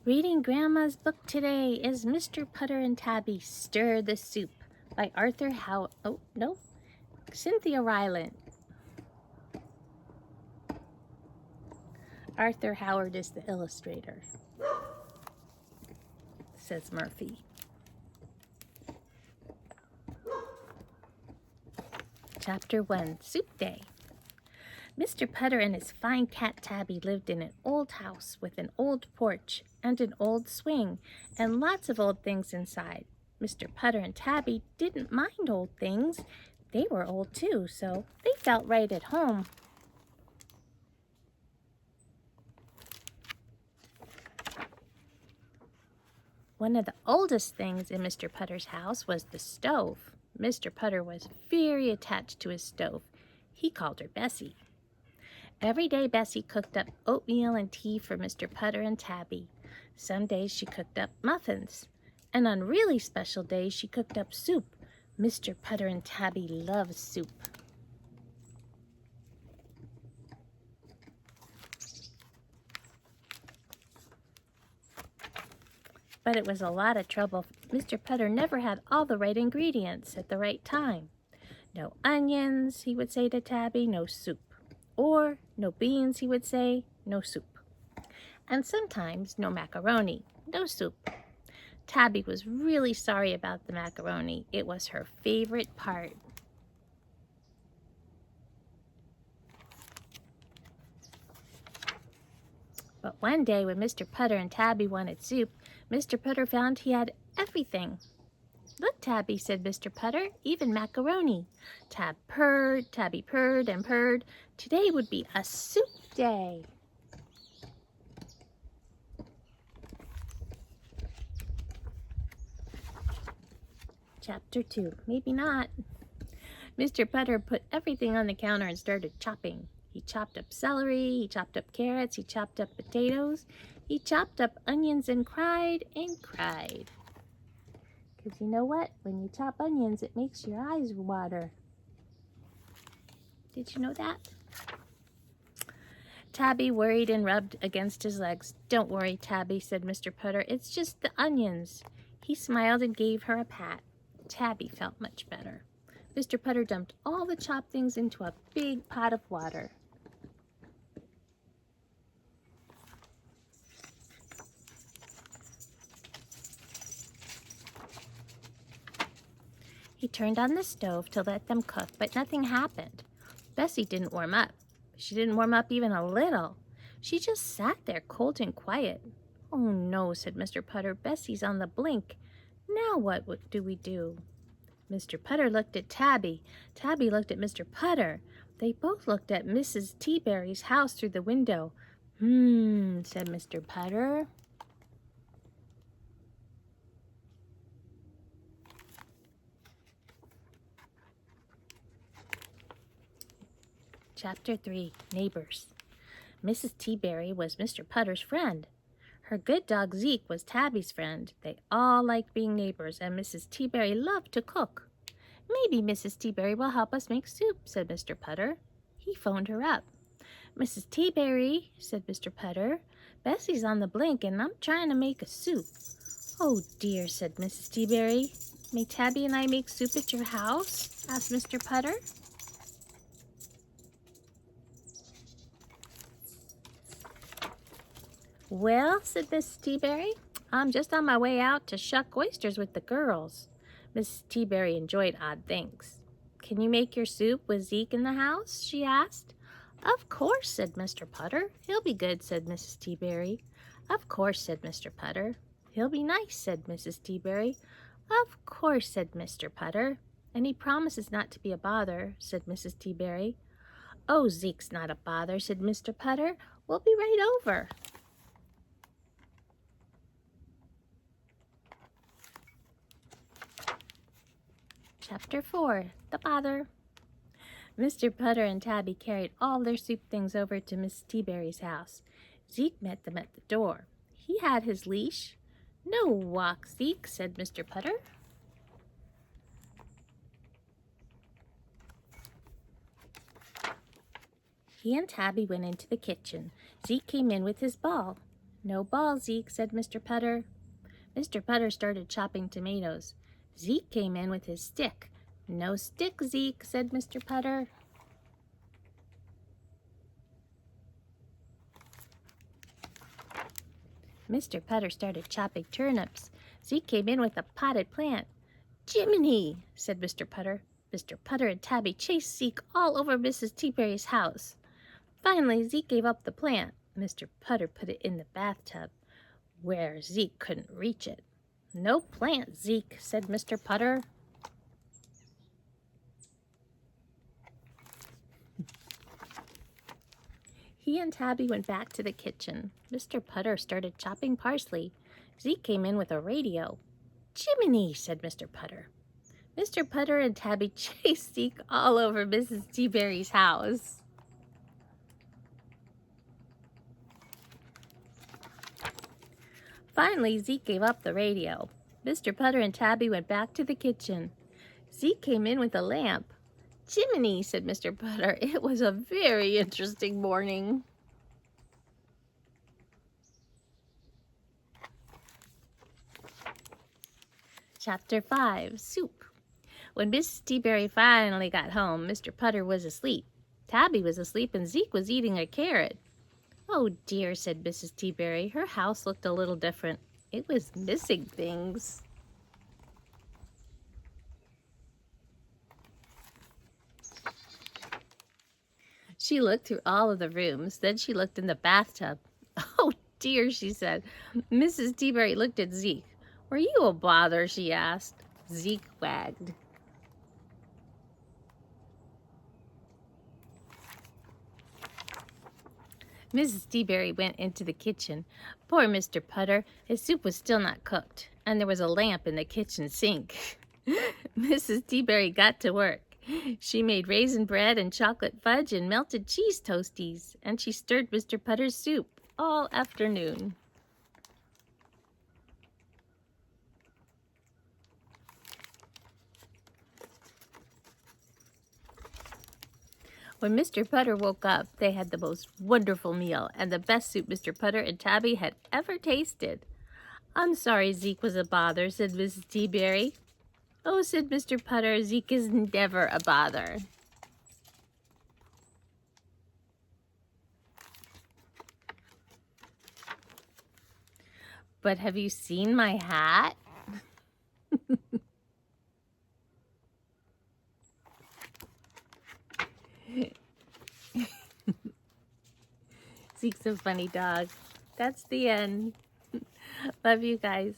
Reading Grandma's book today is Mr. Putter and Tabby Stir the Soup by Arthur Howard. Oh, no, Cynthia Ryland. Arthur Howard is the illustrator, says Murphy. Chapter 1, Soup Day. Mr. Putter and his fine cat Tabby lived in an old house with an old porch and an old swing and lots of old things inside. Mr. Putter and Tabby didn't mind old things. They were old too, so they felt right at home. One of the oldest things in Mr. Putter's house was the stove. Mr. Putter was very attached to his stove. He called her Bessie. Every day Bessie cooked up oatmeal and tea for Mr. Putter and Tabby. Some days she cooked up muffins. And on really special days she cooked up soup. Mr. Putter and Tabby loved soup. But it was a lot of trouble. Mr. Putter never had all the right ingredients at the right time. No onions, he would say to Tabby, no soup. Or no beans, he would say, no soup. And sometimes no macaroni, no soup. Tabby was really sorry about the macaroni. It was her favorite part. But one day when Mr. Putter and Tabby wanted soup, Mr. Putter found he had everything. Look, Tabby, said Mr. Putter, even macaroni. Tabby purred and purred. Today would be a soup day. Chapter 2, maybe not. Mr. Putter put everything on the counter and started chopping. He chopped up celery, he chopped up carrots, he chopped up potatoes, he chopped up onions and cried and cried. Because you know what? When you chop onions, it makes your eyes water. Did you know that? Tabby worried and rubbed against his legs. Don't worry, Tabby, said Mr. Putter. It's just the onions. He smiled and gave her a pat. Tabby felt much better. Mr. Putter dumped all the chopped things into a big pot of water. He turned on the stove to let them cook, but nothing happened. Bessie didn't warm up. She didn't warm up even a little. She just sat there cold and quiet. Oh no, said Mr. Putter. Bessie's on the blink. Now what do we do? Mr. Putter looked at Tabby. Tabby looked at Mr. Putter. They both looked at Mrs. Teaberry's house through the window. Said Mr. Putter. Chapter 3, Neighbors. Mrs. Teaberry was Mr. Putter's friend. Her good dog Zeke was Tabby's friend. They all liked being neighbors, and Mrs. Teaberry loved to cook. Maybe Mrs. Teaberry will help us make soup, said Mr. Putter. He phoned her up. Mrs. Teaberry, said Mr. Putter, Bessie's on the blink, and I'm trying to make a soup. Oh dear, said Mrs. Teaberry. May Tabby and I make soup at your house? Asked Mr. Putter. Well, said Mrs. Teaberry, I'm just on my way out to shuck oysters with the girls. Mrs. Teaberry enjoyed odd things. Can you make your soup with Zeke in the house? She asked. Of course, said Mr. Putter. He'll be good, said Mrs. Teaberry. Of course, said Mr. Putter. He'll be nice, said Mrs. Teaberry. Of course, said Mr. Putter. And he promises not to be a bother, said Mrs. Teaberry. Oh, Zeke's not a bother, said Mr. Putter. We'll be right over. Chapter 4, The Bother. Mr. Putter and Tabby carried all their soup things over to Miss Teaberry's house. Zeke met them at the door. He had his leash. No walk, Zeke, said Mr. Putter. He and Tabby went into the kitchen. Zeke came in with his ball. "No ball, Zeke," said Mr. Putter. Mr. Putter started chopping tomatoes. Zeke came in with his stick. "No stick, Zeke," said Mr. Putter. Mr. Putter started chopping turnips. Zeke came in with a potted plant. "Jiminy!" said Mr. Putter. Mr. Putter and Tabby chased Zeke all over Mrs. Teaberry's house. Finally, Zeke gave up the plant. Mr. Putter put it in the bathtub, where Zeke couldn't reach it. "No plant, Zeke," said Mr. Putter. He and Tabby went back to the kitchen. Mr. Putter started chopping parsley. Zeke came in with a radio. "Jiminy!" said Mr. Putter. Mr. Putter and Tabby chased Zeke all over Mrs. Teaberry's house. Finally, Zeke gave up the radio. Mr. Putter and Tabby went back to the kitchen. Zeke came in with a lamp. "Jiminy!" said Mr. Putter. "It was a very interesting morning." Chapter 5, Soup. When Mrs. Teaberry finally got home, Mr. Putter was asleep. Tabby was asleep and Zeke was eating a carrot. "Oh dear," said Mrs. Teaberry. Her house looked a little different. It was missing things. She looked through all of the rooms. Then she looked in the bathtub. "Oh dear," she said. Mrs. Teaberry looked at Zeke. "Were you a bother?" she asked. Zeke wagged. Mrs. Teaberry went into the kitchen. Poor Mr. Putter, his soup was still not cooked, and there was a lamp in the kitchen sink. Mrs. Teaberry got to work. She made raisin bread and chocolate fudge and melted cheese toasties, and she stirred Mr. Putter's soup all afternoon. When Mr. Putter woke up, they had the most wonderful meal and the best soup Mr. Putter and Tabby had ever tasted. "I'm sorry Zeke was a bother," said Mrs. Teaberry. "Oh," said Mr. Putter, "Zeke is never a bother." "But have you seen my hat?" Zeke's a funny dog. That's the end. Love you guys.